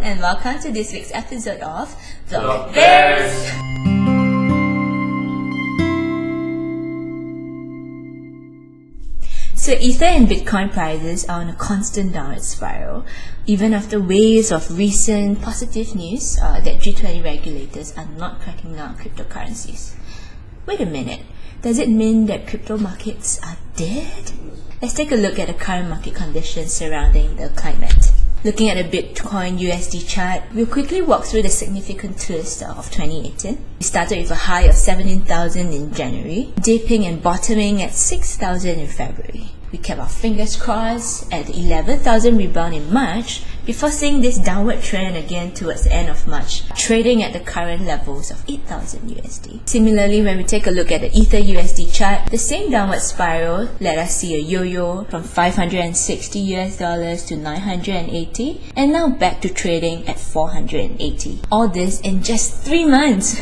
and welcome to this week's episode of BlockBears. So Ether and Bitcoin prices are on a constant downward spiral, even after waves of recent positive news that G20 regulators are not cracking down on cryptocurrencies. Wait a minute, does it mean that crypto markets are dead? Let's take a look at the current market conditions surrounding the climate. Looking at the Bitcoin USD chart, we'll quickly walk through the significant twist of 2018. We started with a high of 17,000 in January, dipping and bottoming at 6,000 in February. We kept our fingers crossed at the 11,000 rebound in March before seeing this downward trend again towards the end of March, trading at the current levels of 8,000 USD. Similarly, when we take a look at the Ether USD chart, the same downward spiral let us see a yo-yo from $560 US to 980 and now back to trading at 480. All this in just 3 months.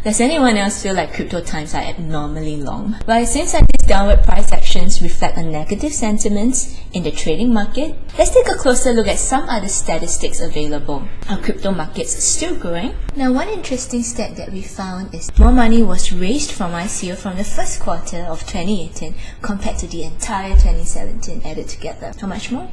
Does anyone else feel like crypto times are abnormally long? Well, it seems like these downward price actions reflect a negative sentiment in the trading market. Let's take a closer look at some other statistics available. Are crypto markets still growing? Now, one interesting stat that we found is more money was raised from ICO from the first quarter of 2018 compared to the entire 2017 added together. How much more?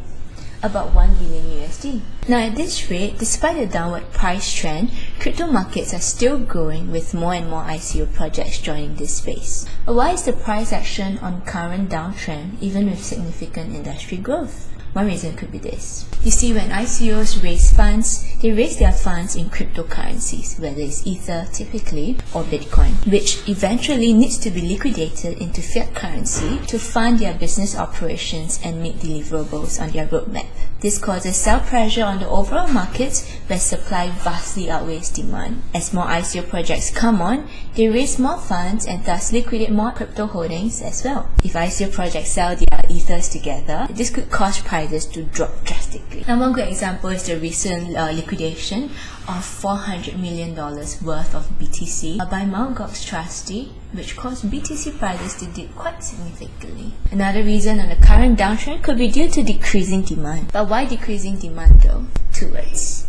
About 1 billion USD. Now at this rate, despite the downward price trend, crypto markets are still growing with more and more ICO projects joining this space. But why is the price action on current downtrend even with significant industry growth? One reason could be this. You see, when ICOs raise funds, they raise their funds in cryptocurrencies, whether it's Ether typically or Bitcoin, which eventually needs to be liquidated into fiat currency to fund their business operations and meet deliverables on their roadmap. This causes sell pressure on the overall market where supply vastly outweighs demand. As more ICO projects come on, they raise more funds and thus liquidate more crypto holdings as well. If ICO projects sell their Ethers together, this could cause prices to drop drastically. Now, one good example is the recent liquidation of $400 million worth of BTC by Mt. Gox trustee, which caused BTC prices to dip quite significantly. Another reason on the current downtrend could be due to decreasing demand. But why decreasing demand though? Two words.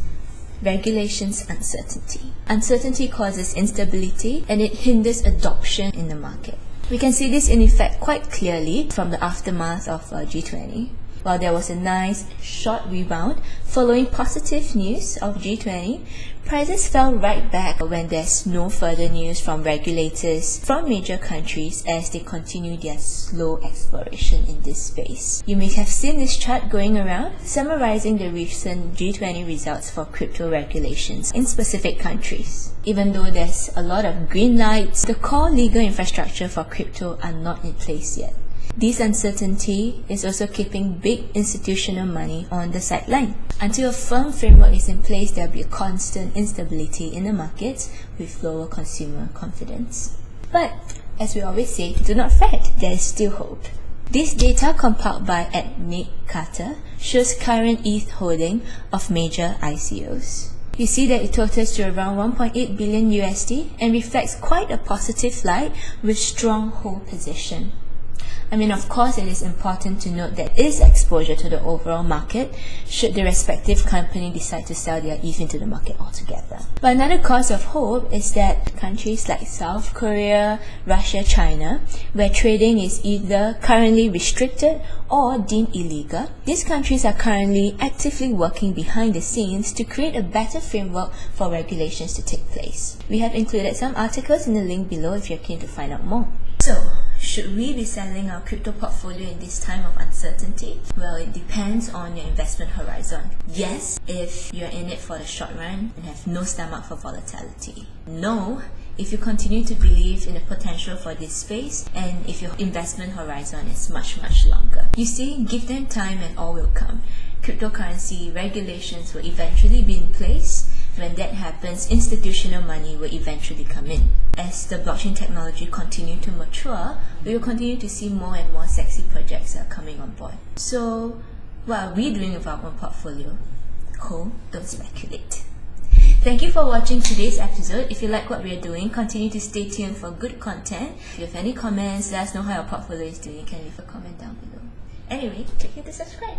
Regulations uncertainty. Uncertainty causes instability and it hinders adoption in the market. We can see this in effect quite clearly from the aftermath of G20. While there was a nice short rebound following positive news of G20, prices fell right back when there's no further news from regulators from major countries as they continue their slow exploration in this space. You may have seen this chart going around summarizing the recent G20 results for crypto regulations in specific countries. Even though there's a lot of green lights, the core legal infrastructure for crypto are not in place yet. This uncertainty is also keeping big institutional money on the sideline. Until a firm framework is in place, there will be a constant instability in the markets with lower consumer confidence. But, as we always say, do not fret, there is still hope. This data compiled by Nick Carter shows current ETH holding of major ICOs. You see that it totals to around 1.8 billion USD and reflects quite a positive light with strong hold position. I mean, of course, it is important to note that is exposure to the overall market should the respective company decide to sell their ETH into the market altogether. But another cause of hope is that countries like South Korea, Russia, China, where trading is either currently restricted or deemed illegal, these countries are currently actively working behind the scenes to create a better framework for regulations to take place. We have included some articles in the link below if you're keen to find out more. So, should we be selling our crypto portfolio in this time of uncertainty? Well, it depends on your investment horizon. Yes, if you're in it for the short run and have no stomach for volatility. No, if you continue to believe in the potential for this space and if your investment horizon is much longer. You see, give them time and all will come. Cryptocurrency regulations will eventually be in place. When that happens, institutional money will eventually come in. As the blockchain technology continues to mature, we will continue to see more and more sexy projects coming on board. So, what are we doing with our own portfolio? Hold, don't speculate. Thank you for watching today's episode. If you like what we are doing, continue to stay tuned for good content. If you have any comments, let us know how your portfolio is doing. You can leave a comment down below. Anyway, click here to subscribe.